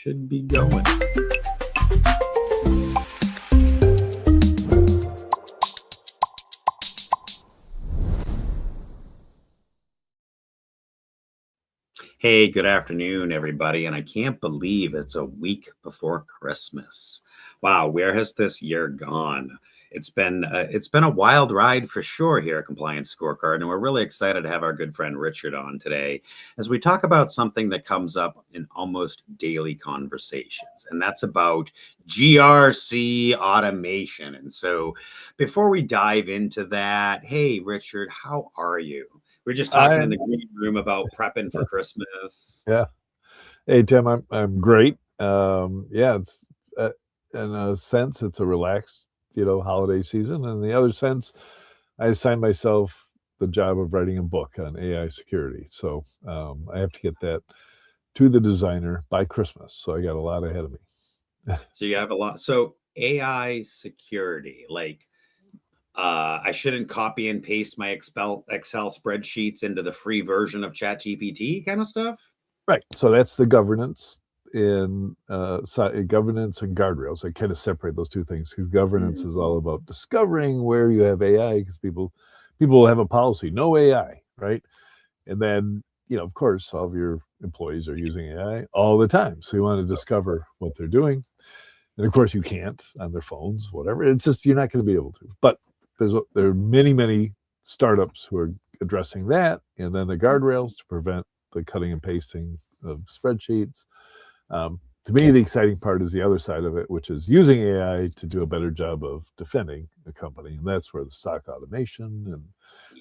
should be going. Hey, good afternoon, everybody. And I can't believe it's a week before Christmas. Wow, where has this year gone? It's been a wild ride for sure here at Compliance Scorecard, and we're really excited to have our good friend Richard on today as we talk about something that comes up in almost daily conversations, and that's about GRC automation. And so, before we dive into that, hey, Richard, how are you? We're just talking in the green room about prepping for Christmas. Yeah. Hey, Tim, I'm great. Yeah, it's in a sense it's a relaxed, holiday season. In the other sense, I assigned myself the job of writing a book on AI security. So I have to get that to the designer by Christmas. So I got a lot ahead of me. So you have a lot. So AI security, like I shouldn't copy and paste my Excel spreadsheets into the free version of ChatGPT kind of stuff. Right. So that's the governance governance and guardrails. I kind of separate those two things because governance is all about discovering where you have AI, because people will have a policy, no AI, right? And then, of course, all of your employees are using AI all the time. So you want to discover what they're doing. And of course you can't on their phones, whatever. It's just, you're not going to be able to. But there are many, many startups who are addressing that. And then the guardrails to prevent the cutting and pasting of spreadsheets. To me, the exciting part is the other side of it, which is using AI to do a better job of defending a company. And that's where the SOC automation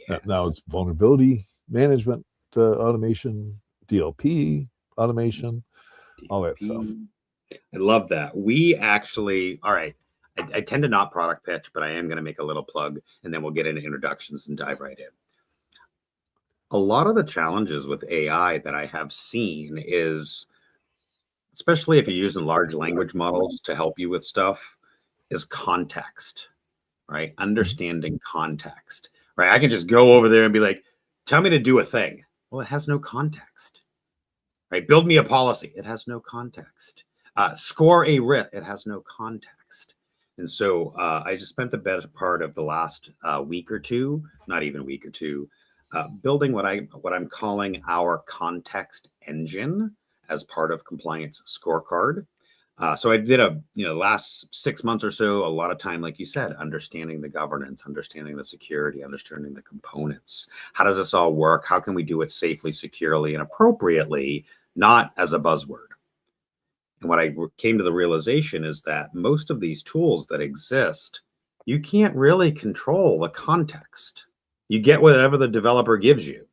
and now it's vulnerability management automation, DLP automation, all that stuff. I love that. We actually, all right, I tend to not product pitch, but I am going to make a little plug, and then we'll get into introductions and dive right in. A lot of the challenges with AI that I have seen is, especially if you're using large language models to help you with stuff, is context, right? Understanding context, right? I can just go over there and be like, tell me to do a thing. Well, it has no context, right? Build me a policy. It has no context. Score a writ. It has no context. And so I just spent the better part of the last week or two, not even a week or two, building what I'm calling our context engine as part of Compliance Scorecard. So I did last 6 months or so, a lot of time, like you said, understanding the governance, understanding the security, understanding the components. How does this all work? How can we do it safely, securely, and appropriately, not as a buzzword? And what I came to the realization is that most of these tools that exist, you can't really control the context. You get whatever the developer gives you.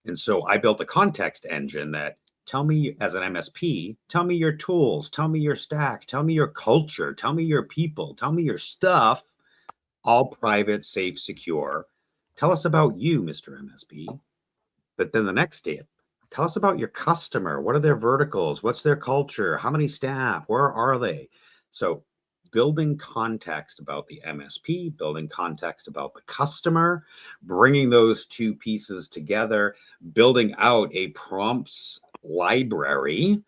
And so I built a context engine that tell me, as an MSP, tell me your tools, tell me your stack, tell me your culture, tell me your people, tell me your stuff, all private, safe, secure. Tell us about you, Mr. MSP. But then the next step, tell us about your customer. What are their verticals? What's their culture? How many staff? Where are they? So building context about the MSP, building context about the customer, bringing those two pieces together, building out a prompts library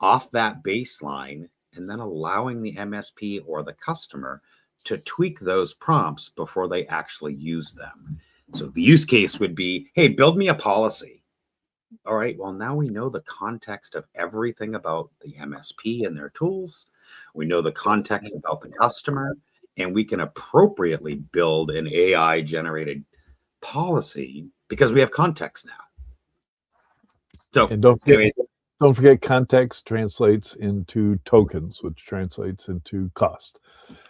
off that baseline, and then allowing the MSP or the customer to tweak those prompts before they actually use them. So the use case would be, hey, build me a policy. All right, well, now we know the context of everything about the MSP and their tools. We know the context about the customer, and we can appropriately build an AI-generated policy because we have context now. So, and don't forget, context translates into tokens, which translates into cost.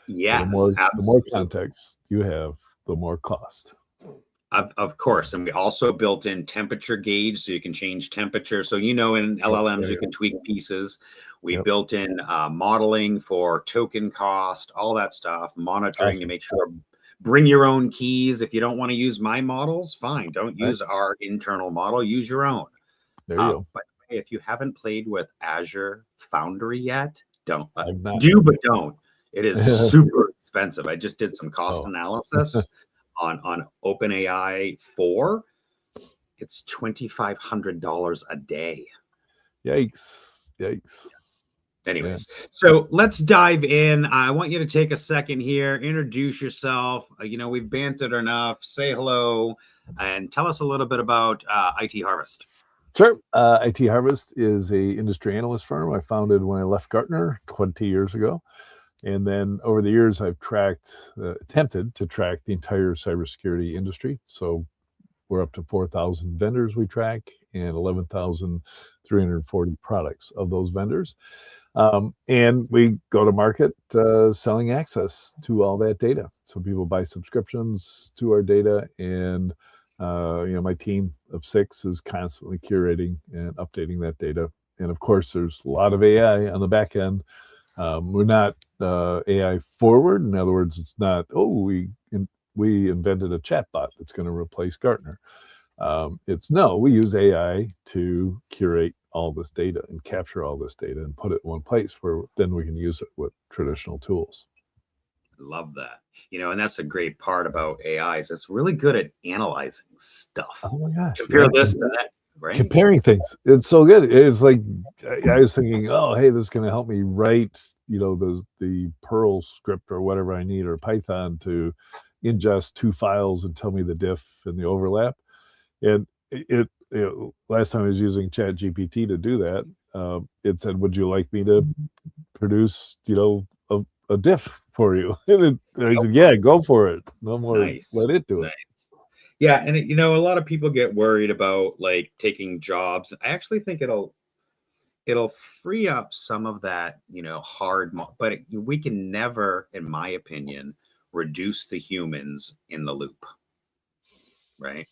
Yes, so the more context you have, the more cost. Of course. And we also built in temperature gauge, so you can change temperature. So, in LLMs, you can tweak pieces. We built in modeling for token cost, all that stuff, monitoring to make sure. Bring your own keys. If you don't want to use my models, fine. Don't use our internal model. Use your own. There you go. But if you haven't played with Azure Foundry yet, don't. But don't. It is super expensive. I just did some cost analysis on OpenAI 4. It's $2,500 a day. Yikes. Anyways, so let's dive in. I want you to take a second here, introduce yourself. We've bantered enough. Say hello and tell us a little bit about IT Harvest. Sure. IT Harvest is a industry analyst firm I founded when I left Gartner 20 years ago. And then over the years, I've attempted to track the entire cybersecurity industry. So we're up to 4,000 vendors we track and 11,340 products of those vendors. And we go to market selling access to all that data. So people buy subscriptions to our data, and my team of 6 is constantly curating and updating that data. And of course, there's a lot of AI on the back end. We're not AI forward. In other words, it's not, we invented a chatbot that's going to replace Gartner. We use AI to curate all this data and capture all this data and put it in one place where then we can use it with traditional tools. Love that. And that's a great part about AI is it's really good at analyzing stuff. Oh my gosh. Compare this to that, right? Comparing things. It's so good. It's like, I was thinking, hey, this is going to help me write, the Perl script or whatever I need, or Python to ingest 2 files and tell me the diff and the overlap. And last time I was using ChatGPT to do that, it said, would you like me to produce, a diff for you? And I said, yeah, go for it. No more, nice. Let it do it. Yeah. And a lot of people get worried about like taking jobs. I actually think it'll free up some of that, but we can never, in my opinion, reduce the humans in the loop. Right.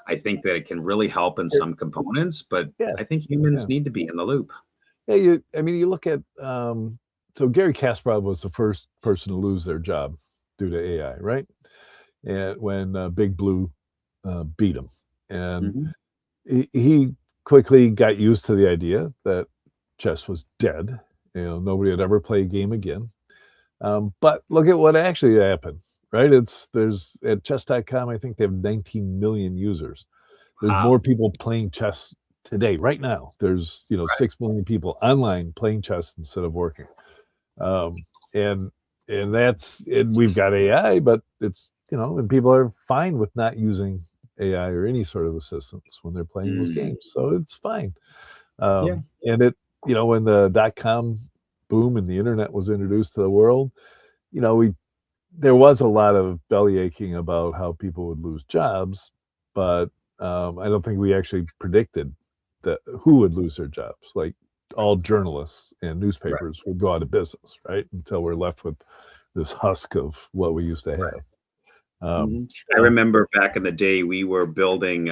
I think that it can really help in some components, but I think humans need to be in the loop. Yeah, you look at, so Gary Kasparov was the first person to lose their job due to AI, right? And when Big Blue beat him. And he quickly got used to the idea that chess was dead. Nobody would ever play a game again. But look at what actually happened. Right? There's at chess.com, I think they have 19 million users. There's more people playing chess today, right now. There's, 6 million people online playing chess instead of working. And we've got AI, but it's, and people are fine with not using AI or any sort of assistance when they're playing those games. So it's fine. And when the .com boom and the internet was introduced to the world, there was a lot of belly aching about how people would lose jobs, but I don't think we actually predicted who would lose their jobs. Like all journalists and newspapers would go out of business, right? Until we're left with this husk of what we used to have. I remember back in the day, we were building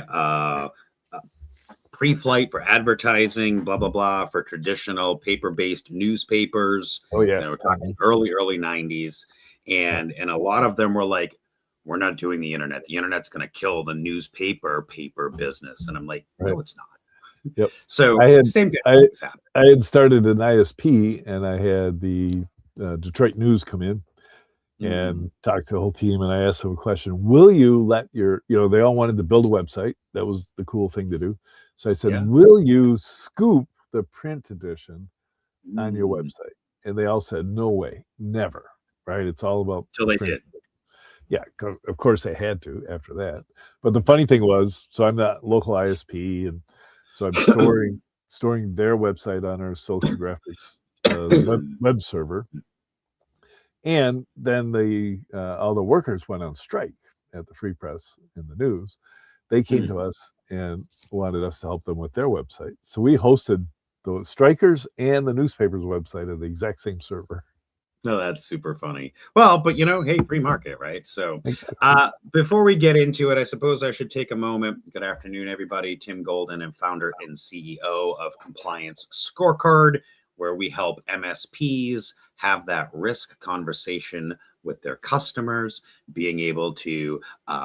pre-flight for advertising, blah, blah, blah, for traditional paper-based newspapers. Oh, yeah. We're talking early 90s. And a lot of them were like, we're not doing the internet. The internet's going to kill the newspaper business. And I'm like, no, it's not. Yep. So same thing. I had started an ISP, and I had the Detroit News come in and talk to the whole team. And I asked them a question: will you let they all wanted to build a website. That was the cool thing to do. So I said, will you scoop the print edition on your website? And they all said, no way, never. Right? It's all about till they did. Yeah, of course they had to after that. But the funny thing was, so I'm the local ISP, and so I'm storing their website on our Social Graphics web server. And then all the workers went on strike at the Free Press and the News. They came to us and wanted us to help them with their website. So we hosted the strikers and the newspaper's website at the exact same server. No, that's super funny. Well, but hey, free market, right? So before we get into it, I suppose I should take a moment. Good afternoon, everybody. Tim Golden, and founder and CEO of Compliance Scorecard, where we help MSPs have that risk conversation with their customers, being able to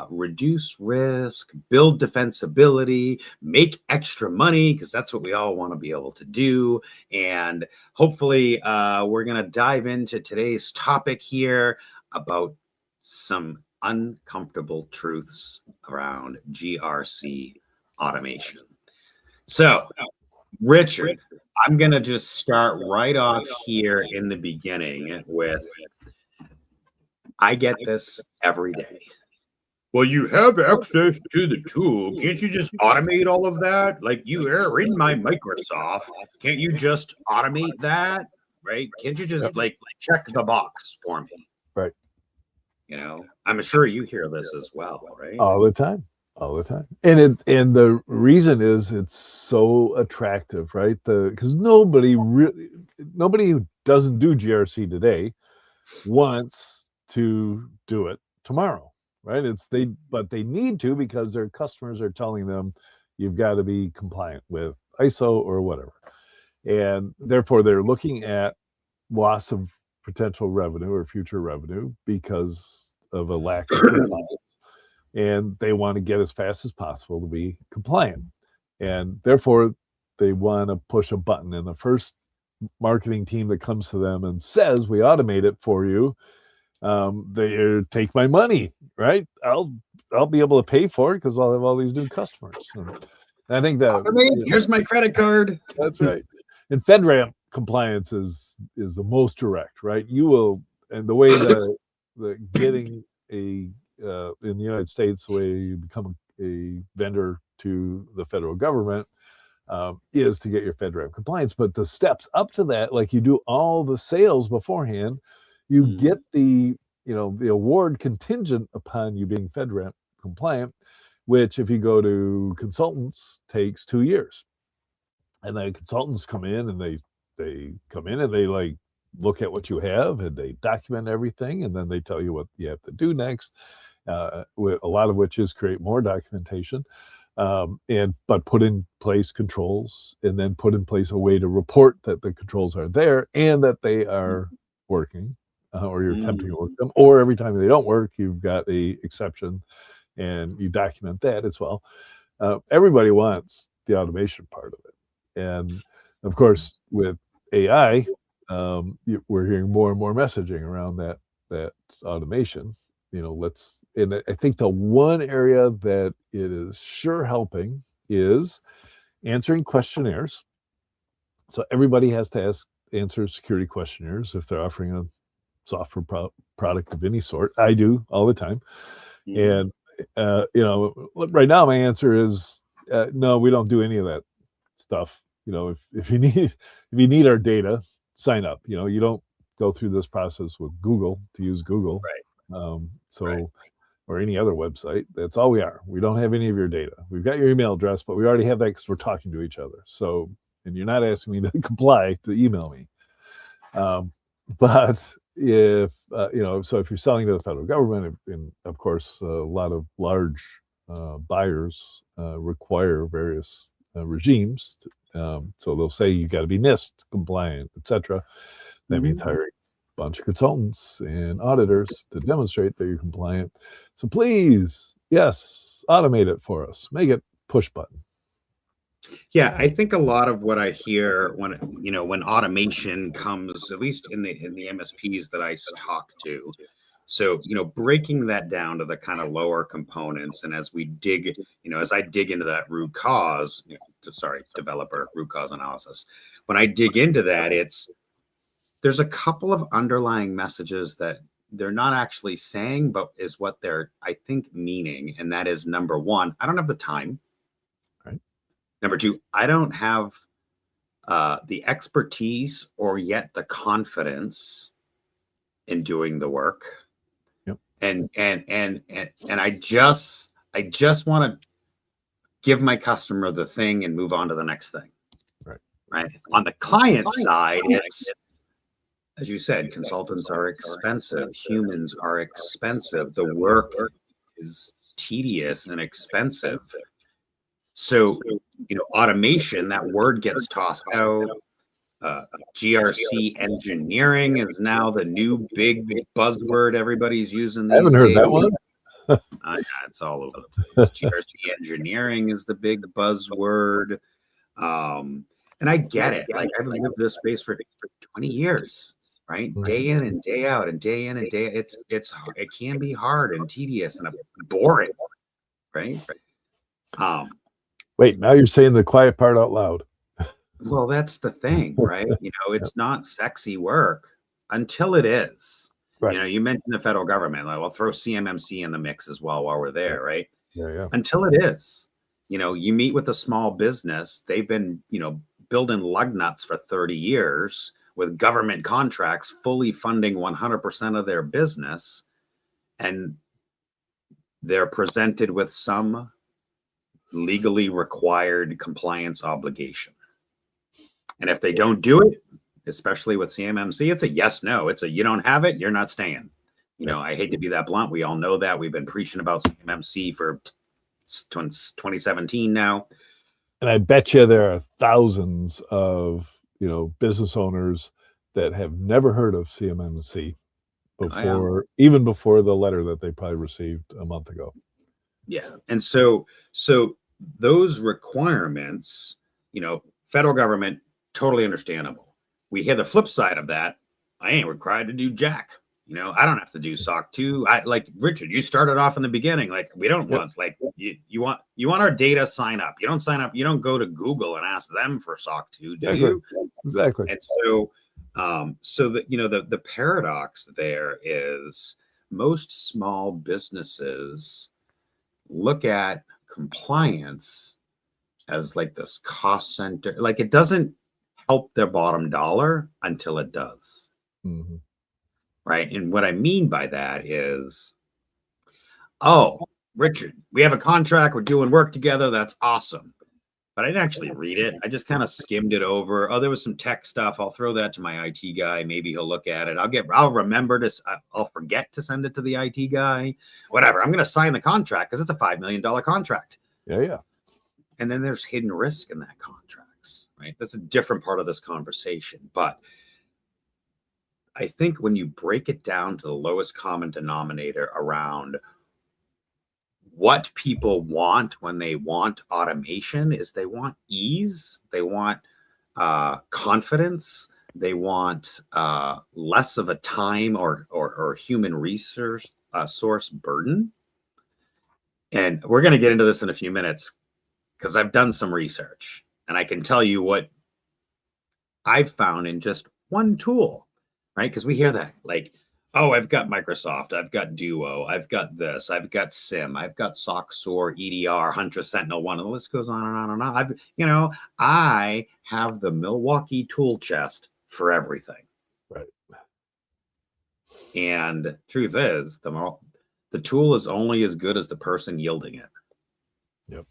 reduce risk, build defensibility, make extra money, because that's what we all want to be able to do. And hopefully we're going to dive into today's topic here about some uncomfortable truths around GRC automation. So, Richard, I'm going to just start right off here in the beginning with, I get this every day. Well, you have access to the tool. Can't you just automate all of that? Like, you are in my Microsoft. Can't you just automate that? Right? Can't you just like check the box for me? Right. You know, I'm sure you hear this as well, right? All the time. And the reason is it's so attractive, right? Because nobody who doesn't do GRC today wants to do it tomorrow, right? But they need to, because their customers are telling them you've got to be compliant with ISO or whatever. And therefore they're looking at loss of potential revenue or future revenue because of a lack of compliance. And they want to get as fast as possible to be compliant. And therefore, they want to push a button. And the first marketing team that comes to them and says, we automate it for you, they take my money, right? I'll be able to pay for it because I'll have all these new customers. And I think that here's my credit card. That's right. And FedRAMP compliance is the most direct, right? You will, and the way that getting a in the United States, the way you become a vendor to the federal government is to get your FedRAMP compliance. But the steps up to that, like you do all the sales beforehand, you get the award contingent upon you being FedRAMP compliant, which if you go to consultants takes 2 years. And the consultants come in and they like look at what you have and they document everything, and then they tell you what you have to do next. A lot of which is create more documentation, but put in place controls, and then put in place a way to report that the controls are there and that they are working, or you're attempting to work them, or every time they don't work, you've got a exception and you document that as well. Everybody wants the automation part of it. And of course, with AI, we're hearing more and more messaging around that automation. And I think the one area that it is sure helping is answering questionnaires. So everybody has to answer security questionnaires if they're offering a software product of any sort. I do all the time. And right now my answer is no, we don't do any of that stuff. If you need our data, sign up. You don't go through this process with Google to use Google. Right. Or any other website. That's all we are. We don't have any of your data. We've got your email address, but we already have that because we're talking to each other. So, and you're not asking me to comply to email me. But if so if you're selling to the federal government, and of course a lot of large buyers require various regimes. So they'll say you got to be NIST compliant, etc. That means hiring bunch of consultants and auditors to demonstrate that you're compliant. So please, yes, automate it for us. Make it push button. Yeah, I think a lot of what I hear when automation comes, at least in the MSPs that I talk to, so breaking that down to the kind of lower components, and as we dig, as I dig into that root cause, developer root cause analysis, when I dig into that, there's a couple of underlying messages that they're not actually saying, but is what they're, I think, meaning. And that is, number one, I don't have the time. Right. Number two, I don't have the expertise or yet the confidence in doing the work. Yep. And I just want to give my customer the thing and move on to the next thing. Right. On the client side, it's, as you said, consultants are expensive. Humans are expensive. The work is tedious and expensive. So, automation, that word gets tossed out. GRC engineering is now the new big buzzword everybody's using these days. I haven't heard that one. It's all over the place. GRC engineering is the big buzzword. And I get it. Like, I've lived this space for 20 years. Right, day in and day out, and day in and day. It can be hard and tedious and boring, right? Wait, now you're saying the quiet part out loud. Well, that's the thing, right? Yep. It's not sexy work until it is. Right. You mentioned the federal government. Like, we'll throw CMMC in the mix as well while we're there, right? Yeah. Yeah. Until it is. You meet with a small business. They've been, building lug nuts for 30 years with government contracts fully funding 100% of their business. And they're presented with some legally required compliance obligation. And if they don't do it, especially with CMMC, it's a yes, no. It's a, you don't have it, you're not staying. I hate to be that blunt. We all know that. We've been preaching about CMMC for 2017 now. And I bet you there are thousands of, business owners that have never heard of CMMC even before the letter that they probably received a month ago. Yeah. And so those requirements, federal government, totally understandable. We hear the flip side of that. I ain't required to do jack. I don't have to do SOC 2. I like Richard, you started off in the beginning. Like, we don't want, like, you want our data, sign up. You don't sign up. You don't go to Google and ask them for SOC 2, do you? Exactly. And so the paradox there is most small businesses look at compliance as like this cost center. Like, it doesn't help their bottom dollar until it does. Mm-hmm. Right. And what I mean by that is, oh, Richard, we have a contract. We're doing work together. That's awesome. But I didn't actually read it. I just kind of skimmed it over. Oh, there was some tech stuff. I'll throw that to my IT guy. Maybe he'll look at it. I'll remember to, I'll forget to send it to the IT guy. Whatever. I'm going to sign the contract because it's a $5 million contract. Yeah. And then there's hidden risk in that contracts, right? That's a different part of this conversation. But I think when you break it down to the lowest common denominator around what people want when they want automation is they want ease, they want confidence, they want less of a time or human resource source burden. And we're going to get into this in a few minutes because I've done some research and I can tell you what I've found in just one tool. Right? Because we hear that like, oh, I've got Microsoft, I've got Duo, I've got this, I've got SIM, I've got SOC, SOAR, EDR, Huntress, Sentinel-1, and the list goes on and on and on. I have the Milwaukee tool chest for everything. Right. And truth is, the tool is only as good as the person yielding it. Yep.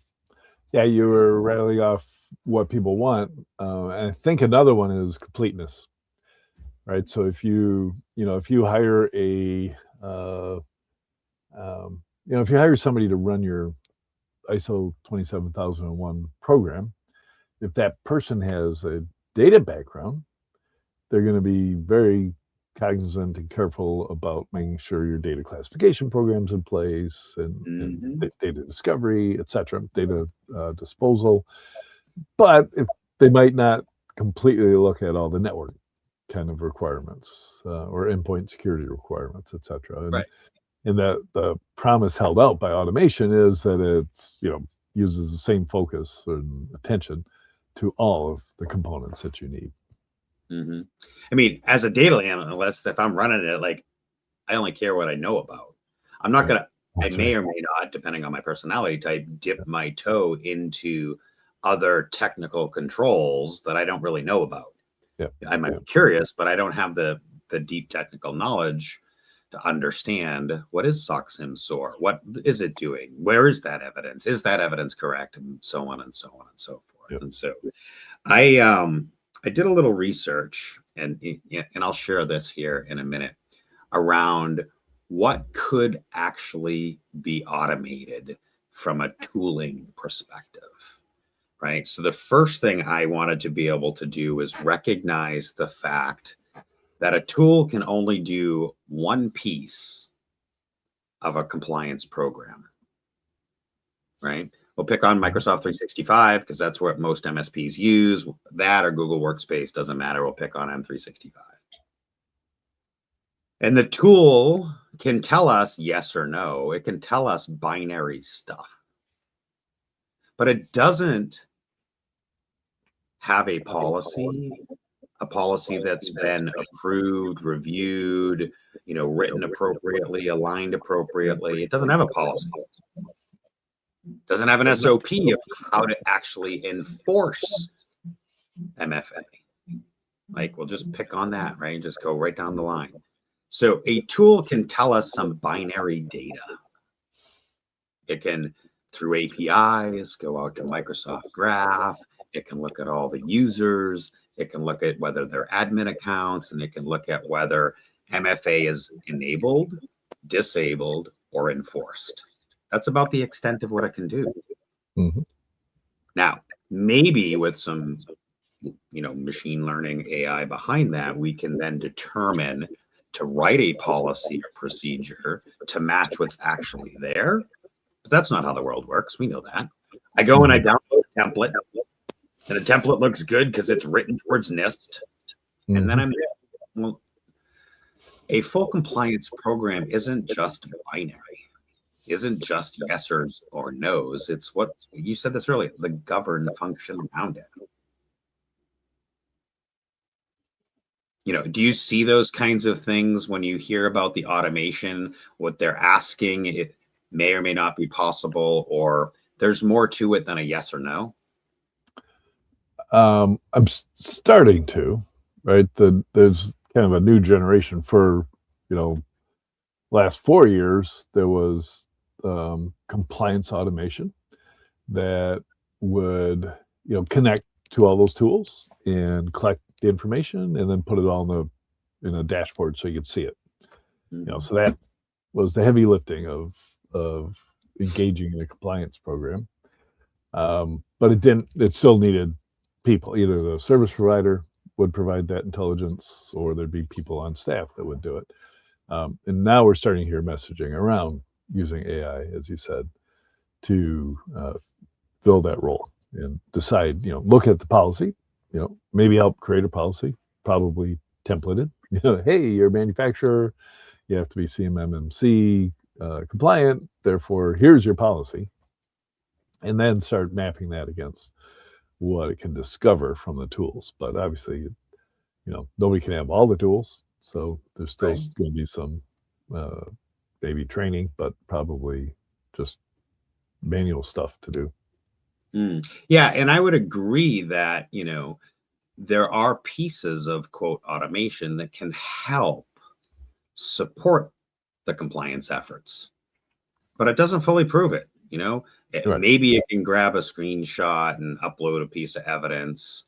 Yeah, you were rattling off what people want. And I think another one is completeness. Right. So if you hire if you hire somebody to run your ISO 27001 program, if that person has a data background, they're going to be very cognizant and careful about making sure your data classification program's in place and data discovery, etc., data disposal. But if they might not completely look at all the network kind of requirements or endpoint security requirements, etc. Right. And the promise held out by automation is that it's uses the same focus and attention to all of the components that you need. Mm-hmm. I mean, as a data analyst, if I'm running it, like, I only care what I know about. I'm not gonna. I may or may not, depending on my personality type, dip my toe into other technical controls that I don't really know about. Yeah. I might be curious, but I don't have the deep technical knowledge to understand what is SOC, SIM, SOAR. What is it doing? Where is that evidence? Is that evidence correct? And so on and so on and so forth. Yep. And so I did a little research, and I'll share this here in a minute, around what could actually be automated from a tooling perspective. Right. So the first thing I wanted to be able to do is recognize the fact that a tool can only do one piece of a compliance program. Right. We'll pick on Microsoft 365 because that's what most MSPs use. That or Google Workspace, doesn't matter. We'll pick on M365. And the tool can tell us yes or no. It can tell us binary stuff. But it doesn't have a policy that's been approved, reviewed, written appropriately, aligned appropriately. It doesn't have a policy. It doesn't have an SOP of how to actually enforce MFA. Like, we'll just pick on that, right? Just go right down the line. So a tool can tell us some binary data. It can, through APIs, go out to Microsoft Graph. It can look at all the users. It can look at whether they're admin accounts, and it can look at whether MFA is enabled, disabled, or enforced. That's about the extent of what it can do. Mm-hmm. Now, maybe with some, machine learning AI behind that, we can then determine to write a policy or procedure to match what's actually there. But that's not how the world works. We know that. I go and I download a template, and the template looks good because it's written towards NIST. Mm-hmm. And then I'm, well, a full compliance program isn't just binary, isn't just yesers or nos. It's what you said this earlier, the govern function around it. Do you see those kinds of things when you hear about the automation, what they're asking, it may or may not be possible, or there's more to it than a yes or no? I'm starting to, right? There's kind of a new generation. For, last 4 years, there was compliance automation that would, connect to all those tools and collect the information and then put it all in a dashboard so you could see it. So that was the heavy lifting of engaging in a compliance program. But it still needed people. Either the service provider would provide that intelligence, or there'd be people on staff that would do it. And now we're starting to hear messaging around using AI, as you said, to fill that role and decide, look at the policy, maybe help create a policy, probably templated. Hey, you're a manufacturer, you have to be CMMC compliant, therefore here's your policy. And then start mapping that against what it can discover from the tools. But obviously, nobody can have all the tools. So there's still going to be some maybe training, but probably just manual stuff to do. Yeah, and I would agree that, there are pieces of, quote, automation that can help support the compliance efforts, but it doesn't fully prove it. Right. Maybe it can grab a screenshot and upload a piece of evidence.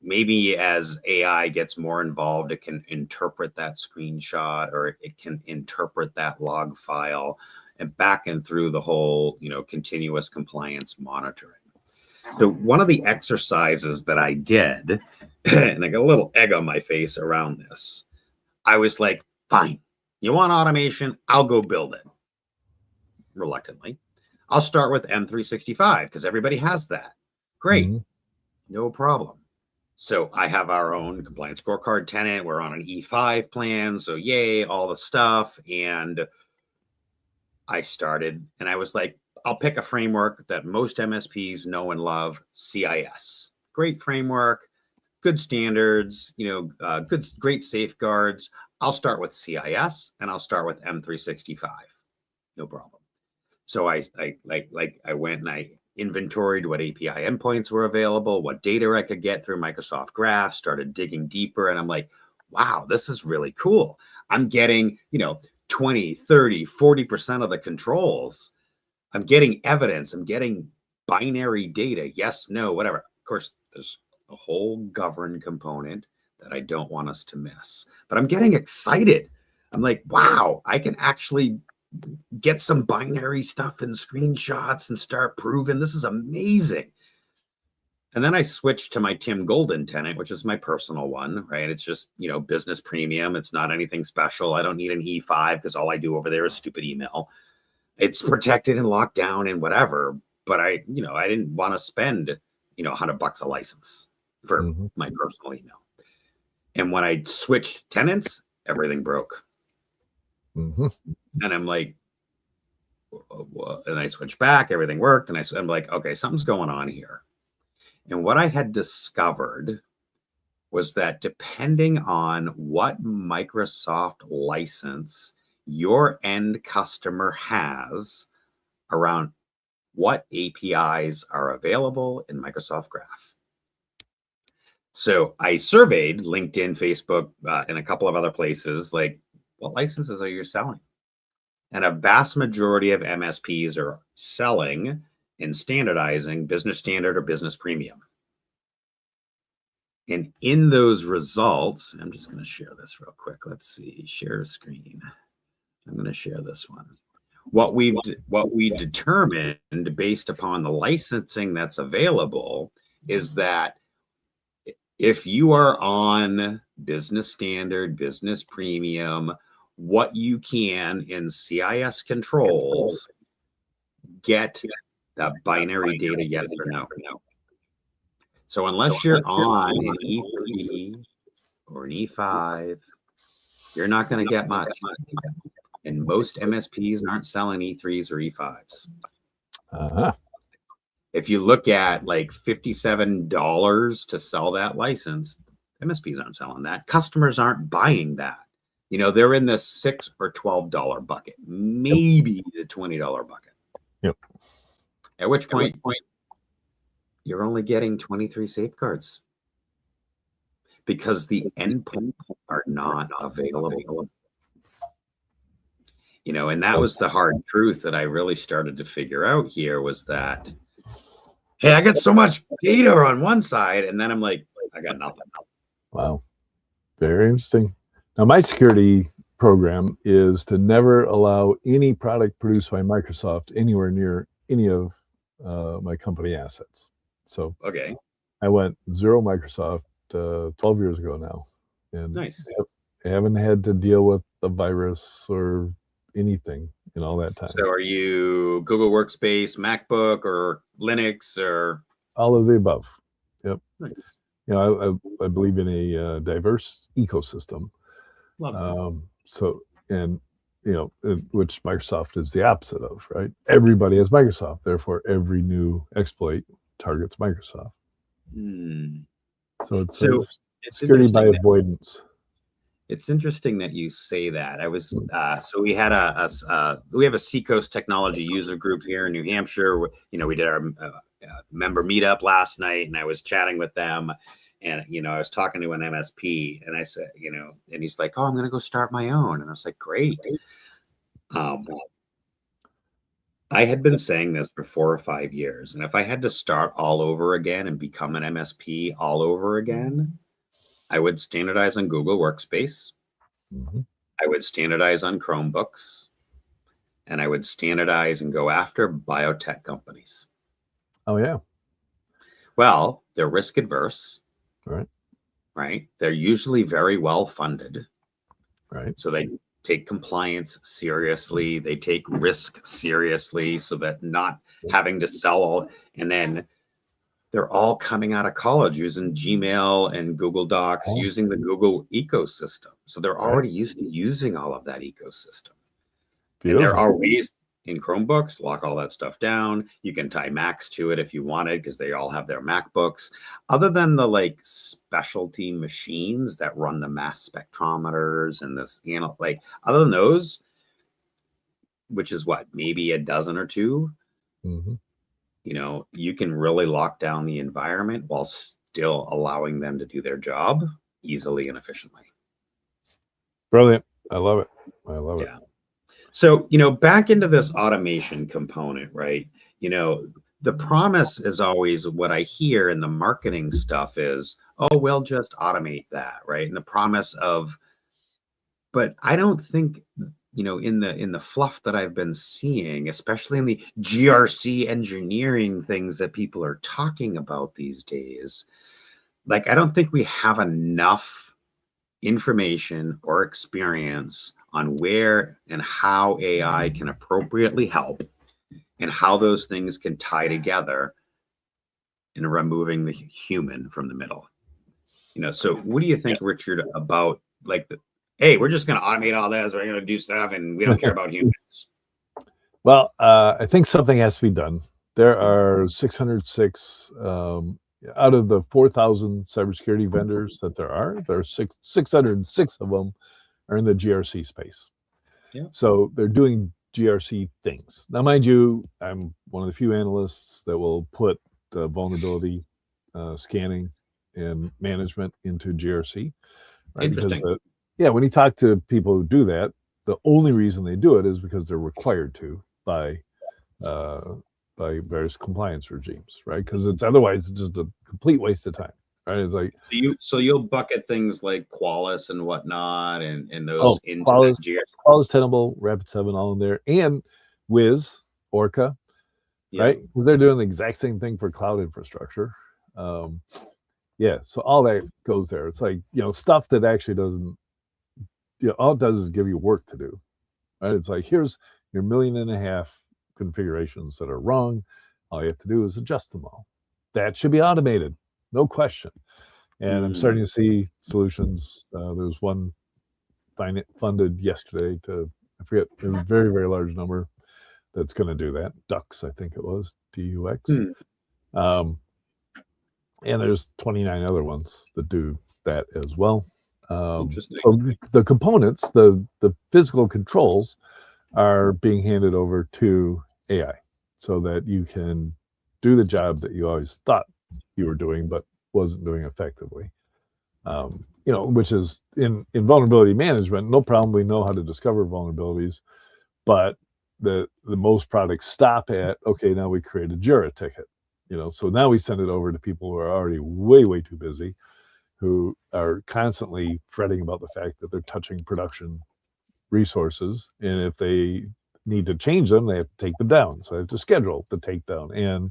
Maybe as AI gets more involved, it can interpret that screenshot, or it can interpret that log file and back and through the whole, continuous compliance monitoring. So one of the exercises that I did, and I got a little egg on my face around this, I was like, fine, you want automation? I'll go build it. Reluctantly. I'll start with M365 because everybody has that. Great. Mm-hmm. No problem. So I have our own compliance scorecard tenant. We're on an E5 plan. So yay, all the stuff. And I started, and I was like, I'll pick a framework that most MSPs know and love, CIS. Great framework, good standards, great safeguards. I'll start with CIS and I'll start with M365. No problem. So I went and I inventoried what API endpoints were available, what data I could get through Microsoft Graph, started digging deeper, and I'm like, wow, this is really cool. I'm getting, 20, 30, 40% of the controls. I'm getting evidence. I'm getting binary data. Yes, no, whatever. Of course, there's a whole govern component that I don't want us to miss, but I'm getting excited. I'm like, wow, I can actually get some binary stuff and screenshots and start proving this is amazing. And then I switched to my Tim Golden tenant, which is my personal one, right? It's just, business premium. It's not anything special. I don't need an E5 because all I do over there is stupid email. It's protected and locked down and whatever. But I didn't want to spend, $100 a license for my personal email. And when I switched tenants, everything broke. And I'm like, and I switched back, everything worked. And I'm like, okay, something's going on here. And what I had discovered was that depending on what Microsoft license your end customer has around what APIs are available in Microsoft Graph. So I surveyed LinkedIn, Facebook, and a couple of other places, like, what licenses are you selling? And a vast majority of MSPs are selling and standardizing Business Standard or Business Premium. And in those results, I'm just going to share this real quick. Let's see, share screen. I'm going to share this one. What we determined based upon the licensing that's available is that if you are on Business Standard, Business Premium, what you can in CIS controls get that binary data, yes or no. So unless you're on an E3 or an E5, you're not going to get much. And most MSPs aren't selling E3s or E5s. If you look at like $57 to sell that license, MSPs aren't selling that. Customers aren't buying that. You know, they're in the $6 or $12 bucket, maybe the $20 bucket. Yep. At which point you're only getting 23 safeguards because the endpoints are not available. You know, and that was the hard truth that I really started to figure out here was that, hey, I got so much data on one side, and then I'm like, I got nothing. Wow. Very interesting. Now, my security program is to never allow any product produced by Microsoft anywhere near any of my company assets. So okay, I went zero Microsoft 12 years ago now. And nice. I haven't had to deal with the virus or anything in all that time. So are you Google Workspace, MacBook, or Linux, or all of the above? Yep. Nice. You know, I believe in a diverse ecosystem. So, and you know, which Microsoft is the opposite of, right? Everybody has Microsoft, therefore every new exploit targets Microsoft. So it's security by avoidance. It's interesting that you say that. I was so we had we have a Seacoast Technology user group here in New Hampshire. You know, we did our member meetup last night, and I was chatting with them, and you know, I was talking to an MSP, and I said, you know, and he's like, "Oh, I'm going to go start my own," and I was like, "Great." I had been saying this for 4 or 5 years, and if I had to start all over again and become an MSP all over again, I would standardize on Google Workspace. I would standardize on Chromebooks, and I would standardize and go after biotech companies. Oh, yeah. Well, they're risk adverse. Right. They're usually very well funded. Right. So they take compliance seriously. They take risk seriously so that not having to sell all, and then they're all coming out of college using Gmail and Google Docs, using the Google ecosystem. So they're already used to using all of that ecosystem. And there are ways in Chromebooks, lock all that stuff down. You can tie Macs to it if you wanted, because they all have their MacBooks. Other than the like specialty machines that run the mass spectrometers and this, you know, like other than those, which is what, maybe a dozen or two, you know, you can really lock down the environment while still allowing them to do their job easily and efficiently. Brilliant. I love it. I love it. So, you know, back into this automation component, right? You know, the promise is always what I hear in the marketing stuff is, oh, we'll just automate that, right? And the promise of, but I don't think, you know, in the fluff that I've been seeing, especially in the GRC engineering things that people are talking about these days, like, I don't think we have enough information or experience on where and how AI can appropriately help and how those things can tie together in removing the human from the middle. You know, so what do you think, Richard, about like hey, we're just going to automate all this, we're going to do stuff, and we don't care about humans? Well, I think something has to be done. There are 606 out of the 4,000 cybersecurity vendors that there are 606 of them are in the GRC space. Yeah. So they're doing GRC things. Now, mind you, I'm one of the few analysts that will put vulnerability scanning and management into GRC. Right? Interesting. Because, when you talk to people who do that, the only reason they do it is because they're required to by various compliance regimes, right? Because it's otherwise just a complete waste of time, right? It's like so you'll bucket things like Qualys and whatnot, and those into Qualys, GRC. Qualys, Tenable, Rapid7, all in there, and Wiz, Orca, right? Because they're doing the exact same thing for cloud infrastructure. So all that goes there. It's like, stuff that actually doesn't, all it does is give you work to do, right? It's like, here's your 1.5 million configurations that are wrong. All you have to do is adjust them all. That should be automated, no question. And I'm starting to see solutions. There's one funded yesterday I forget, it was a very, very large number that's going to do that. Dux, I think it was, DUX. And there's 29 other ones that do that as well. So the components, the physical controls are being handed over to AI so that you can do the job that you always thought you were doing but wasn't doing effectively. Which is in vulnerability management, no problem. We know how to discover vulnerabilities, but the most products stop at, okay, now we create a Jira ticket. So now we send it over to people who are already way, way too busy, who are constantly fretting about the fact that they're touching production resources. And if they need to change them, they have to take them down. So they have to schedule the takedown. And,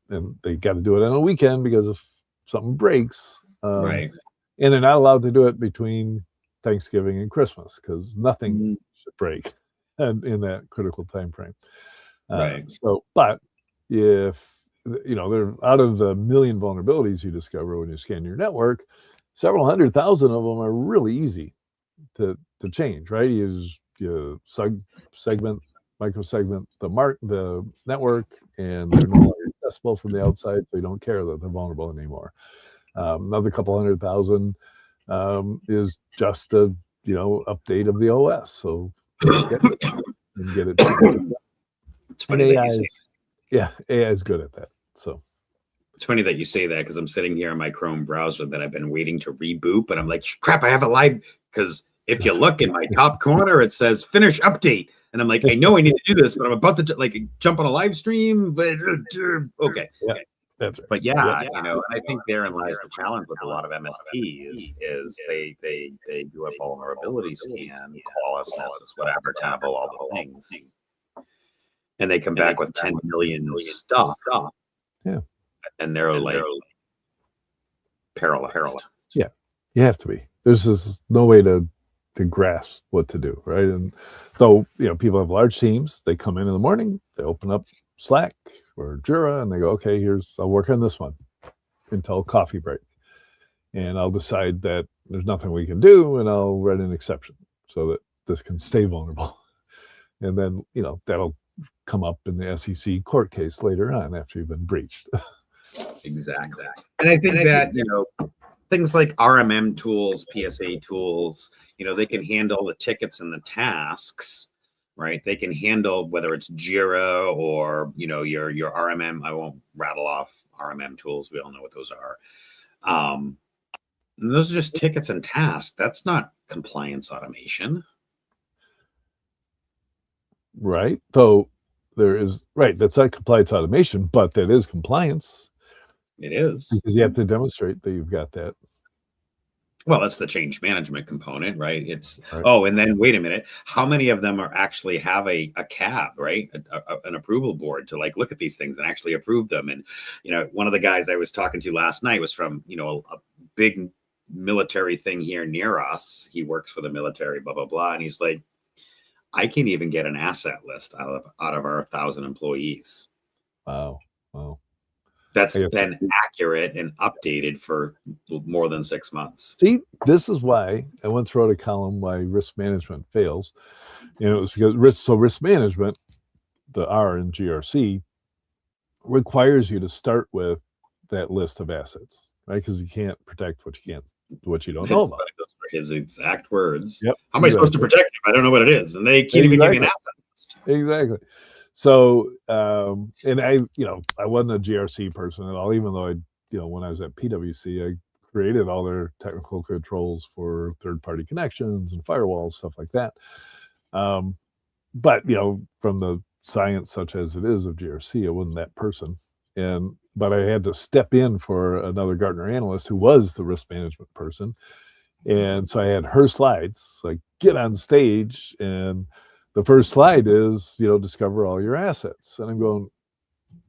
and they got to do it on a weekend because if something breaks. Right. And they're not allowed to do it between Thanksgiving and Christmas because nothing should break in that critical time frame. Right. So, but if they're out of the 1 million vulnerabilities you discover when you scan your network, several 100,000 of them are really easy to change, right? You microsegment the network, and they're no longer accessible from the outside, so you don't care that they're vulnerable anymore. Another couple 100,000 is just a update of the OS, so get it. It's funny AI is good at that. So it's funny that you say that because I'm sitting here on my Chrome browser that I've been waiting to reboot, but I'm like, crap, I have a live, because if you look in my top corner, it says finish update. And I'm like, I know I need to do this, but I'm about to jump on a live stream. But okay. Yeah, that's right. But and I think therein lies the challenge with a lot of MSPs is they do a vulnerability scan, Qualys, whatever, Tenable, all the things. And they come back with 10 million stuff. Yeah. And they're like paralyzed. Yeah. You have to be. There's just no way to grasp what to do, right? And so, people have large teams. They come in the morning, they open up Slack or Jira, and they go, okay, I'll work on this one until coffee break. And I'll decide that there's nothing we can do, and I'll write an exception so that this can stay vulnerable. And then, that'll come up in the SEC court case later on after you've been breached. Exactly. And I think that, things like RMM tools, PSA tools, they can handle the tickets and the tasks, right? They can handle whether it's Jira or, your RMM. I won't rattle off RMM tools. We all know what those are. And those are just tickets and tasks. That's not compliance automation. Right. So there is, right. That's not compliance automation, but that is compliance. It is. Because you have to demonstrate that you've got that. Well, that's the change management component, right? It's right. Oh, and then wait a minute. How many of them are actually have a CAB, right? An approval board to look at these things and actually approve them. And, one of the guys I was talking to last night was from, a big military thing here near us. He works for the military, blah, blah, blah. And he's like, I can't even get an asset list out of our 1,000 employees. Wow. That's been accurate and updated for more than 6 months. See, this is why I once wrote a column why risk management fails. And it was because risk management, the R in GRC, requires you to start with that list of assets, right? Because you can't protect what you don't know about. Those were his exact words. Yep. How am I supposed to protect him? I don't know what it is, and they can't even give me an asset list. Exactly. So, and I wasn't a GRC person at all, even though when I was at PwC, I created all their technical controls for third-party connections and firewalls, stuff like that. But from the science such as it is of GRC, I wasn't that person. But I had to step in for another Gartner analyst who was the risk management person. And so I had her slides, like get on stage, and the first slide is, discover all your assets. And I'm going,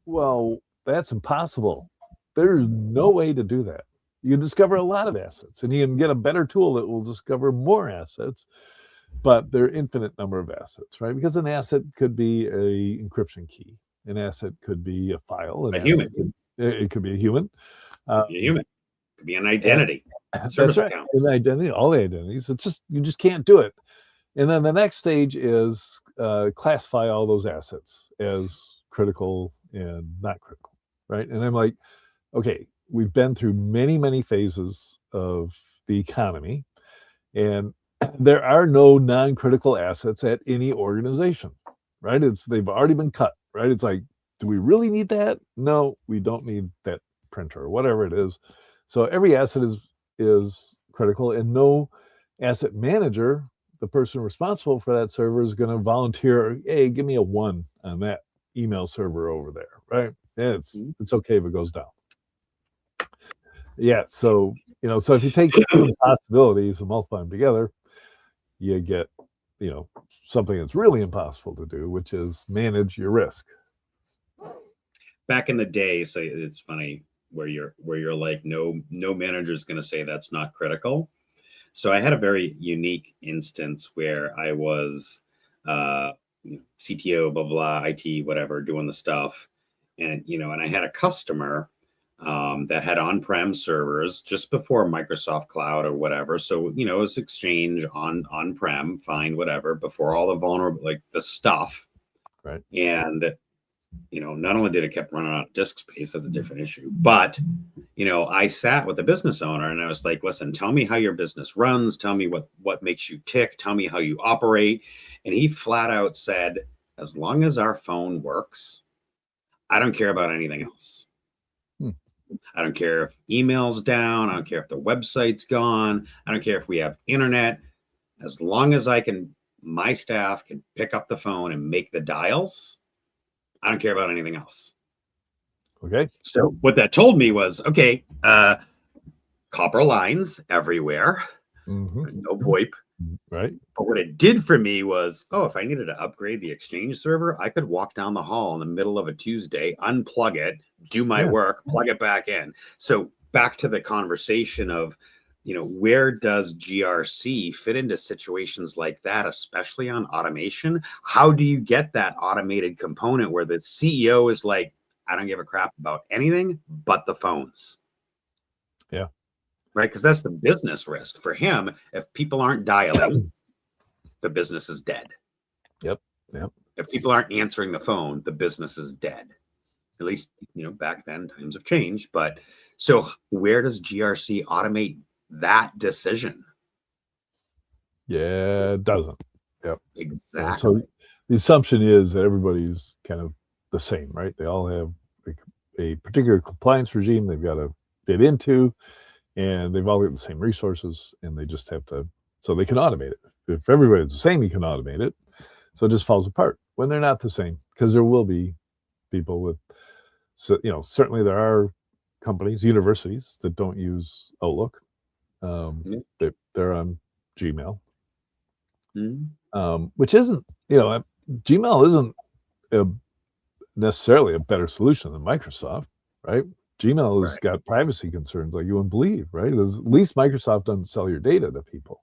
well, that's impossible. There's no way to do that. You can discover a lot of assets, and you can get a better tool that will discover more assets, but there are infinite number of assets, right? Because an asset could be a encryption key. An asset could be a file. A human. It could be a human. It could be an identity. Service account. An identity, all the identities. You just can't do it. And then the next stage is classify all those assets as critical and not critical, right? And I'm like, okay, we've been through many, many phases of the economy, and there are no non-critical assets at any organization, right? They've already been cut, right? It's like, do we really need that? No, we don't need that printer or whatever it is. So every asset is critical, and no asset manager, the person responsible for that server, is going to volunteer, hey, give me a 1 on that email server over there, right? It's okay if it goes down. Yeah, so so if you take the two possibilities and multiply them together, you get something that's really impossible to do, which is manage your risk. Back in the day, so it's funny where you're like, no manager's going to say that's not critical. So I had a very unique instance where I was CTO, blah blah, IT, whatever, doing the stuff, and and I had a customer that had on-prem servers just before Microsoft Cloud or whatever. So it was Exchange on-prem, fine, whatever, before all the vulnerable, like the stuff, right? And not only did it kept running out of disk space, that's a different issue, but I sat with the business owner and I was like, listen, tell me how your business runs, tell me what makes you tick, tell me how you operate. And he flat out said, as long as our phone works, I don't care about anything else. I don't care if email's down, I don't care if the website's gone, I don't care if we have internet, as long as my staff can pick up the phone and make the dials, I don't care about anything else. Okay. So what that told me was, okay, copper lines everywhere, no VoIP. Right. But what it did for me was, if I needed to upgrade the Exchange server, I could walk down the hall in the middle of a Tuesday, unplug it, do my work, plug it back in. So back to the conversation of, where does GRC fit into situations like that, especially on automation? How do you get that automated component where the CEO is like, I don't give a crap about anything but the phones? Yeah. Right? Because that's the business risk for him. If people aren't dialing, the business is dead. Yep. If people aren't answering the phone, the business is dead. At least, back then times have changed. But so where does GRC automate that decision? Yeah, it doesn't. Yep. Exactly. So the assumption is that everybody's kind of the same, right? They all have a particular compliance regime they've got to fit into, and they've all got the same resources, and they just have to, so they can automate it. If everybody's the same, you can automate it. So it just falls apart when they're not the same, because there will be people with, certainly there are companies, universities that don't use Outlook. They're on Gmail, which isn't, Gmail isn't necessarily a better solution than Microsoft, right? Gmail has got privacy concerns like you wouldn't believe, right? At least Microsoft doesn't sell your data to people,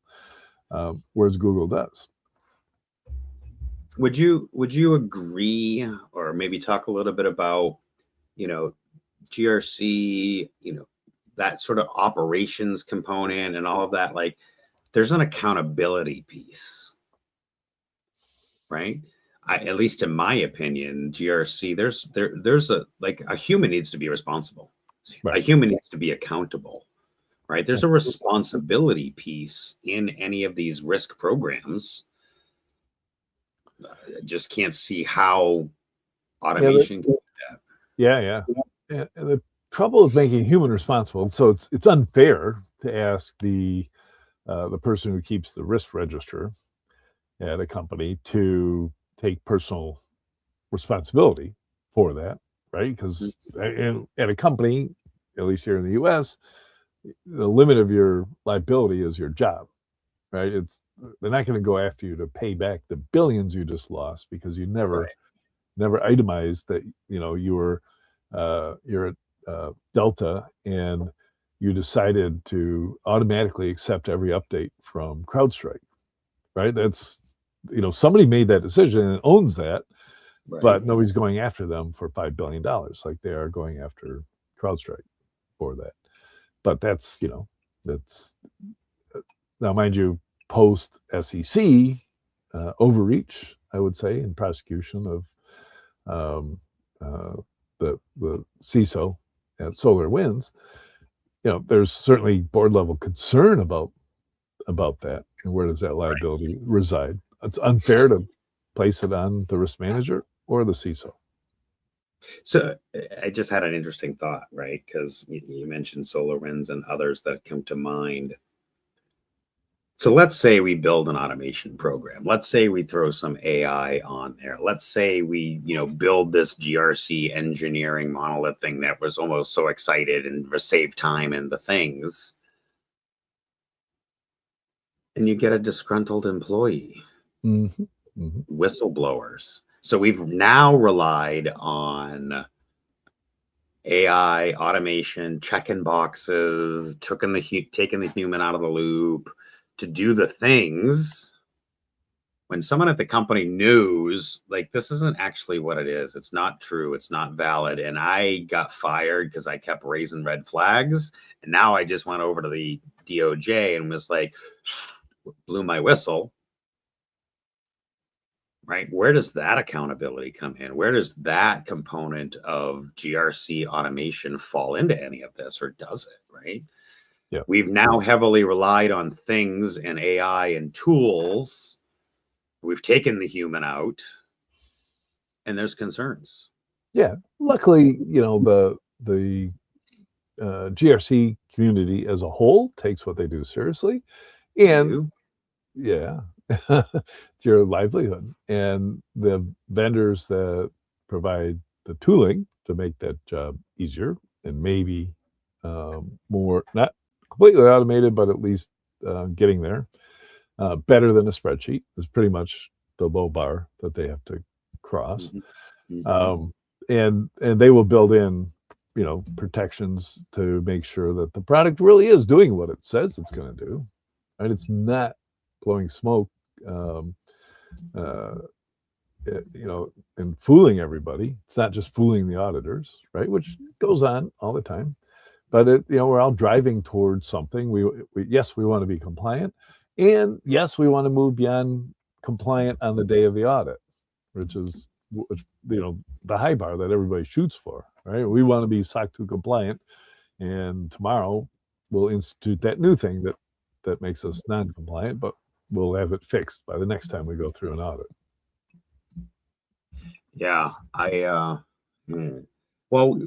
whereas Google does. Would you agree, or maybe talk a little bit about, GRC, that sort of operations component and all of that? Like, there's an accountability piece, right? At least in my opinion, GRC, there's a human needs to be responsible. A human needs to be accountable, right? There's a responsibility piece in any of these risk programs. I just can't see how automation can do that. Yeah. And the trouble with making human responsible, so it's unfair to ask the person who keeps the risk register at a company to take personal responsibility for that, right? Because at a company, at least here in the U.S., the limit of your liability is your job, right? They're not going to go after you to pay back the billions you just lost because you never itemized that you're at Delta and you decided to automatically accept every update from CrowdStrike, right? That's somebody made that decision and owns that, but nobody's going after them for $5 billion like they are going after CrowdStrike for that. But that's now, mind you, post SEC overreach, I would say, in prosecution of the CISO at SolarWinds. There's certainly board level concern about that, and where does that liability reside? It's unfair to place it on the risk manager or the CISO. So I just had an interesting thought, right? Because you mentioned SolarWinds and others that come to mind. So let's say we build an automation program. Let's say we throw some AI on there. Let's say we, build this GRC engineering monolith thing that was almost so excited and save time and the things. And you get a disgruntled employee, whistleblowers. So we've now relied on AI, automation, checking boxes, taking the human out of the loop to do the things. When someone at the company knows, like, this isn't actually what it is. It's not true. It's not valid. And I got fired because I kept raising red flags. And now I just went over to the DOJ and was like, blew my whistle. Right? Where does that accountability come in? Where does that component of GRC automation fall into any of this, or does it? Right? Yeah. We've now heavily relied on things and AI and tools. We've taken the human out, and there's concerns. Yeah. Luckily, the GRC community as a whole takes what they do seriously, and it's your livelihood, and the vendors that provide the tooling to make that job easier and maybe more, not completely automated, but at least getting there better than a spreadsheet is pretty much the low bar that they have to cross. And they will build in protections to make sure that the product really is doing what it says it's going to do, and it's not blowing smoke and fooling everybody. It's not just fooling the auditors, right? Which goes on all the time. But we're all driving towards something. We yes, we want to be compliant, and yes, we want to move beyond compliant on the day of the audit, which is the high bar that everybody shoots for, right? We want to be SOC 2 compliant, and tomorrow we'll institute that new thing that makes us non-compliant, but we'll have it fixed by the next time we go through an audit. Yeah, well,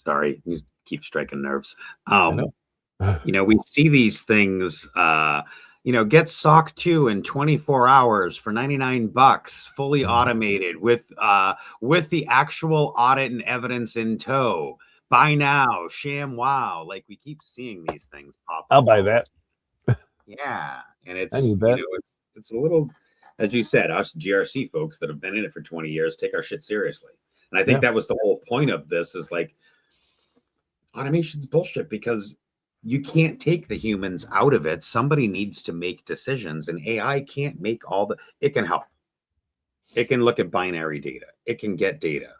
sorry, you keep striking nerves. We see these things, get SOC 2 in 24 hours for $99, fully automated with the actual audit and evidence in tow. Buy now, sham wow. Like, we keep seeing these things pop up. I'll buy that. Yeah, and it's it's a little, as you said, us GRC folks that have been in it for 20 years take our shit seriously. And I think that was the whole point of this, is like, automation's bullshit because you can't take the humans out of it. Somebody needs to make decisions, and AI can't make it can help. It can look at binary data. It can get data,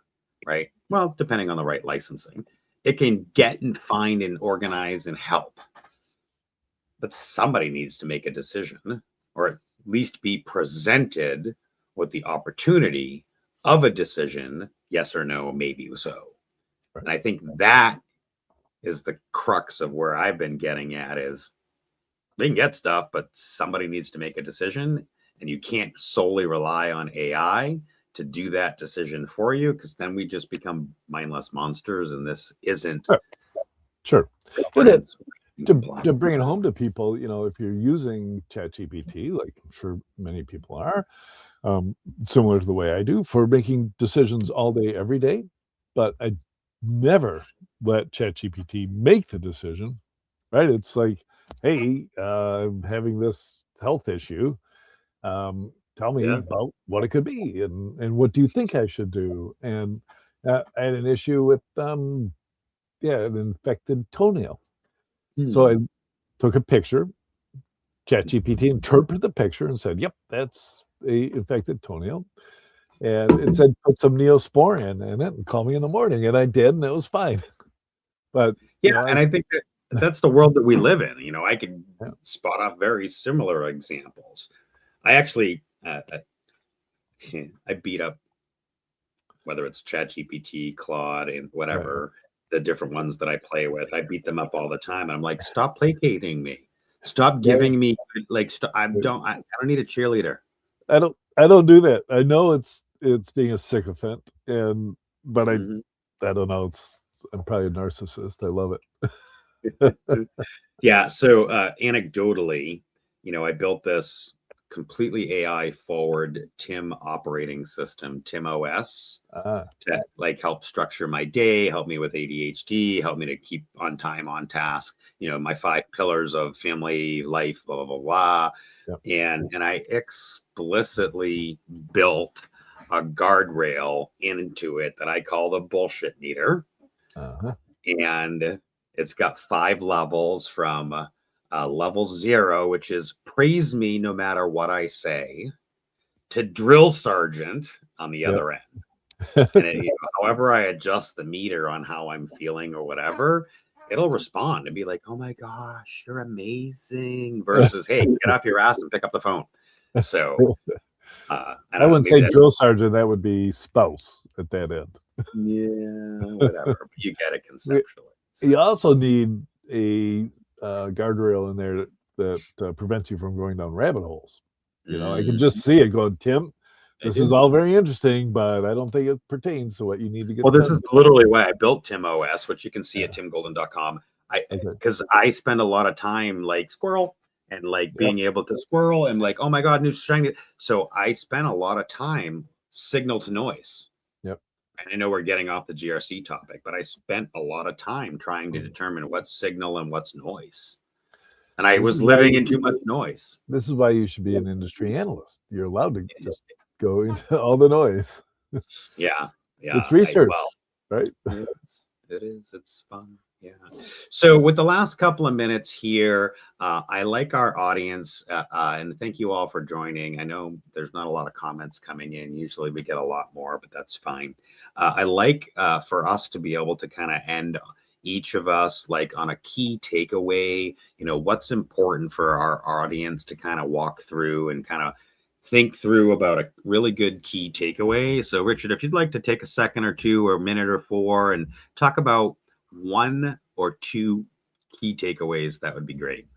right? Well, depending on the right licensing, it can get and find and organize and help. But somebody needs to make a decision, or at least be presented with the opportunity of a decision, yes or no, maybe so. Right. And I think that is the crux of where I've been getting at is they can get stuff, but somebody needs to make a decision, and you can't solely rely on AI to do that decision for you, because then we just become mindless monsters, and this isn't Sure. governance. To bring it home to people, if you're using ChatGPT, like I'm sure many people are, similar to the way I do, for making decisions all day, every day, but I never let ChatGPT make the decision, right? It's like, hey, I'm having this health issue. Tell me about what it could be, and what do you think I should do? And I had an issue with, an infected toenail. So I took a picture, ChatGPT interpreted the picture and said, yep, that's a infected toenail. And it said, put some Neosporin in it and call me in the morning. And I did, and it was fine. But and I think that's the world that we live in. I could spot off very similar examples. I actually, I beat up, whether it's ChatGPT, Claude, and whatever, the different ones that I play with. I beat them up all the time, and I'm like, stop placating me. Stop giving me I don't need a cheerleader. I don't do that. I know it's being a sycophant, but I don't know. I'm probably a narcissist. I love it. Yeah. So anecdotally, I built this completely AI forward TIM operating system, TIM OS, to help structure my day, help me with ADHD, help me to keep on time, on task, my 5 pillars of family life, blah, blah, blah, blah. Yep. And I explicitly built a guardrail into it that I call the bullshit meter. And it's got 5 levels, from level 0, which is praise me no matter what I say, to drill sergeant on the other end. And however I adjust the meter on how I'm feeling or whatever, it'll respond and be like, oh my gosh, you're amazing, versus, hey, get off your ass and pick up the phone. So I wouldn't say drill sergeant, that would be spouse at that end. Yeah, whatever. But you get it conceptually. So. You also need a guardrail in there that prevents you from going down rabbit holes. I can just see it going, Tim, this is all very interesting, but I don't think it pertains to what you need to get. Well, this is literally why I built Tim OS, which you can see at timgolden.com. Because I spend a lot of time like squirrel and being able to squirrel and oh my God, new shiny. So I spent a lot of time signal to noise. And I know we're getting off the GRC topic, but I spent a lot of time trying to determine what's signal and what's noise. And I was living in too much noise. This is why you should be an industry analyst. You're allowed to just go into all the noise. Yeah. It's research, right? It is. It's fun. Yeah. So with the last couple of minutes here, I like our audience, and thank you all for joining. I know there's not a lot of comments coming in. Usually we get a lot more, but that's fine. I like for us to be able to kind of end each of us on a key takeaway, what's important for our audience to kind of walk through and kind of think through about a really good key takeaway. So Richard, if you'd like to take a second or two or a minute or 4 and talk about 1 or 2 key takeaways, that would be great.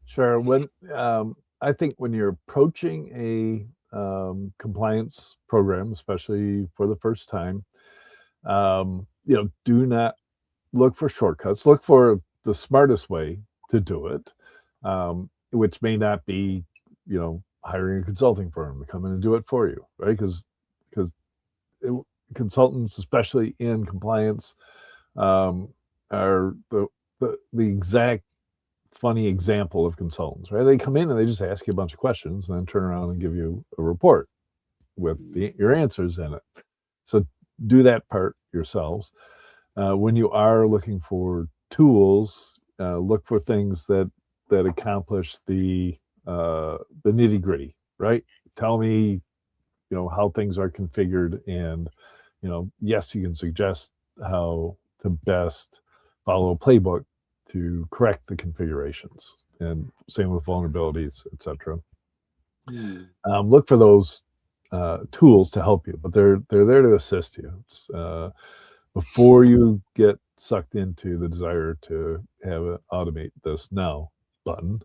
Sure. When I think when you're approaching a compliance program, especially for the first time, do not look for shortcuts. Look for the smartest way to do it, which may not be, hiring a consulting firm to come in and do it for you, right? Because consultants, especially in compliance, are the exact funny example of consultants, right? They come in and they just ask you a bunch of questions and then turn around and give you a report with your answers in it. So do that part yourselves. When you are looking for tools, look for things that accomplish the nitty-gritty, right? Tell me, how things are configured, and yes, you can suggest how to best follow a playbook to correct the configurations, and same with vulnerabilities, etc. Look for those tools to help you, but they're there to assist you. It's, before you get sucked into the desire to have an automate this now button.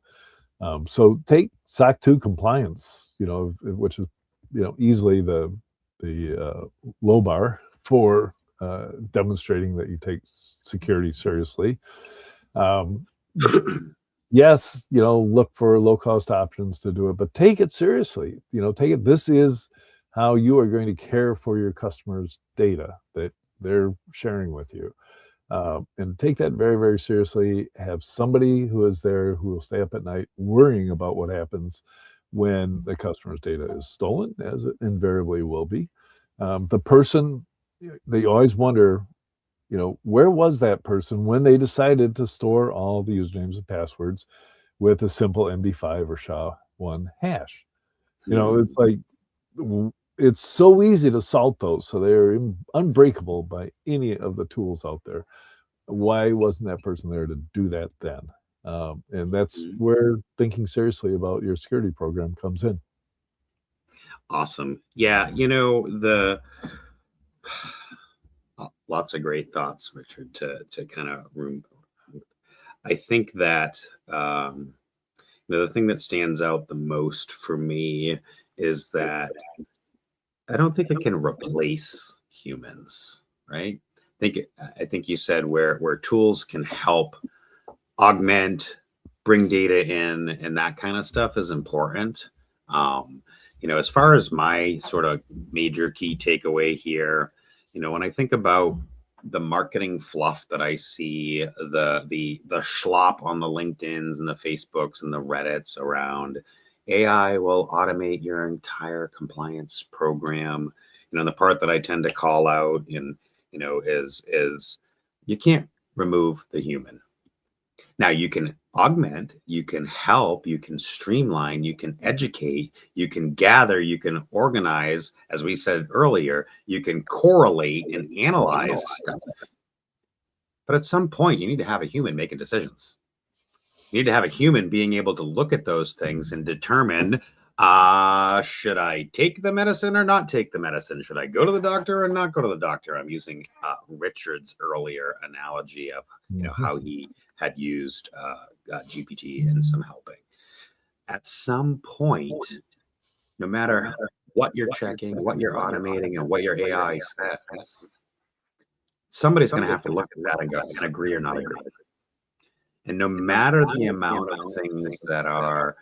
So take SOC 2 compliance, which is easily the low bar for demonstrating that you take security seriously. Yes, look for low cost options to do it, but take it seriously. Take it. This is how you are going to care for your customers' data that they're sharing with you. And take that very, very seriously. Have somebody who is there who will stay up at night worrying about what happens when the customer's data is stolen, as it invariably will be. The person, they always wonder, where was that person when they decided to store all the usernames and passwords with a simple MD5 or SHA-1 hash? It's like, it's so easy to salt those, so they're unbreakable by any of the tools out there. Why wasn't that person there to do that then? And that's where thinking seriously about your security program comes in. Awesome. Yeah, lots of great thoughts, Richard, to kind of room. I think that the thing that stands out the most for me is that I don't think it can replace humans, right? I think you said where tools can help augment, bring data in, and that kind of stuff is important. As far as my sort of major key takeaway here, when I think about the marketing fluff that I see, the schlop on the LinkedIns and the Facebooks and the Reddits around AI will automate your entire compliance program. The part that I tend to call out is you can't remove the human. Now you can augment, you can help, you can streamline, you can educate, you can gather, you can organize. As we said earlier, you can correlate and analyze stuff. But at some point, you need to have a human making decisions. You need to have a human being able to look at those things and determine, should I take the medicine or not take the medicine? Should I go to the doctor or not go to the doctor? I'm using Richard's earlier analogy of how he had used GPT and some helping. At some point, no matter what you're checking, what you're automating, and what your AI says, somebody's going to have to look at that and go and agree or not agree. And no matter the amount of things that are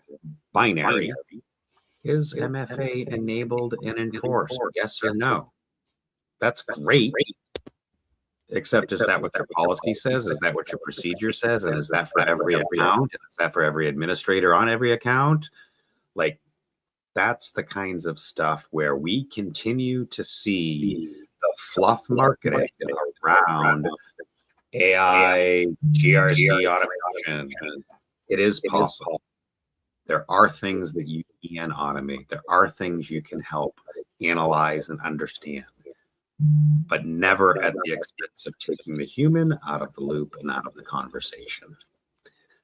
binary, is MFA enabled and enforced? Yes or no? That's great. Except, is that what your policy says? Is that what your procedure says? And is that for every account? Is that for every administrator on every account? Like, that's the kinds of stuff where we continue to see the fluff marketing around AI, GRC automation. It is possible. There are things that you can automate. There are things you can help analyze and understand, but never at the expense of taking the human out of the loop and out of the conversation.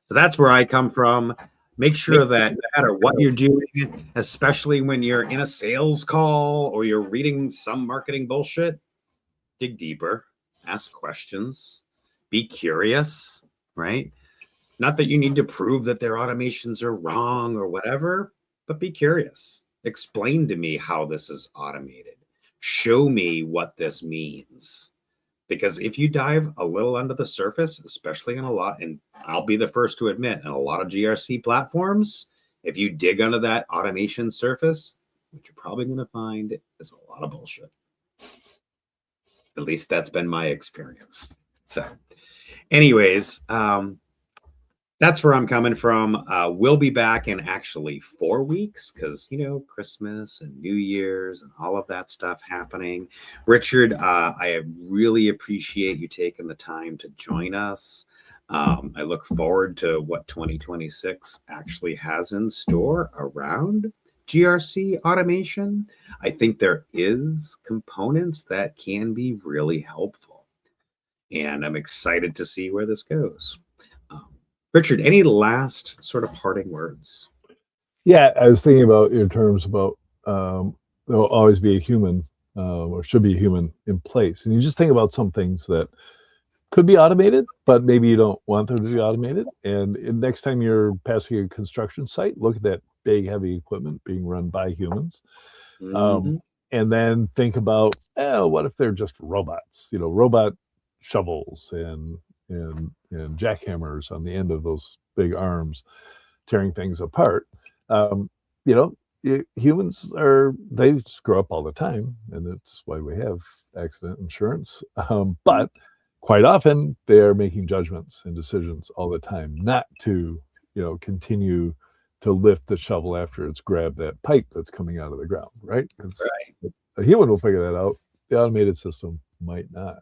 So that's where I come from. Make sure that no matter what you're doing, especially when you're in a sales call or you're reading some marketing bullshit, dig deeper, ask questions, be curious, right? Not that you need to prove that their automations are wrong or whatever, but be curious. Explain to me how this is automated. Show me what this means. Because if you dive a little under the surface, especially in a lot, and I'll be the first to admit, in a lot of GRC platforms, if you dig under that automation surface, what you're probably going to find is a lot of bullshit. At least that's been my experience. So anyways, that's where I'm coming from. We'll be back in actually 4 weeks because, Christmas and New Year's and all of that stuff happening. Richard, I really appreciate you taking the time to join us. I look forward to what 2026 actually has in store around GRC automation. I think there is components that can be really helpful. And I'm excited to see where this goes. Richard, any last sort of parting words? Yeah, I was thinking about your terms about there'll always be a human or should be a human in place. And you just think about some things that could be automated, but maybe you don't want them to be automated. And next time you're passing a construction site, look at that big, heavy equipment being run by humans. And then think about, what if they're just robots? Robot shovels and jackhammers on the end of those big arms, tearing things apart. Humans they screw up all the time, and that's why we have accident insurance. But quite often they're making judgments and decisions all the time, not to continue to lift the shovel after it's grabbed that pipe that's coming out of the ground, right? Right. A human will figure that out. The automated system might not.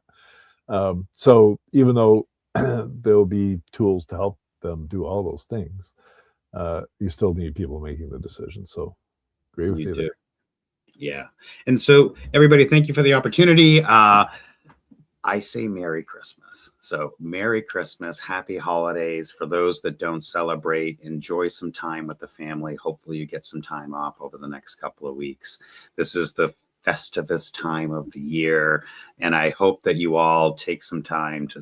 So even though there'll be tools to help them do all those things, you still need people making the decisions. So agree with you do. there. Yeah. And so everybody, thank you for the opportunity. I say Merry Christmas. So Merry Christmas, Happy Holidays. For those that don't celebrate, enjoy some time with the family. Hopefully you get some time off over the next couple of weeks. This is the festivus time of the year, and I hope that you all take some time to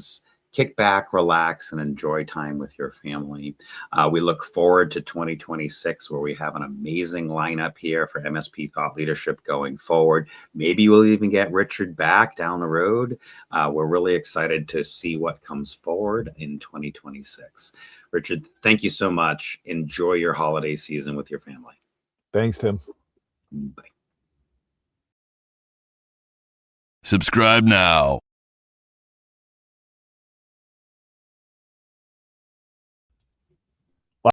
kick back, relax, and enjoy time with your family. We look forward to 2026, where we have an amazing lineup here for MSP Thought Leadership going forward. Maybe we'll even get Richard back down the road. We're really excited to see what comes forward in 2026. Richard, thank you so much. Enjoy your holiday season with your family. Thanks, Tim. Bye. Subscribe now.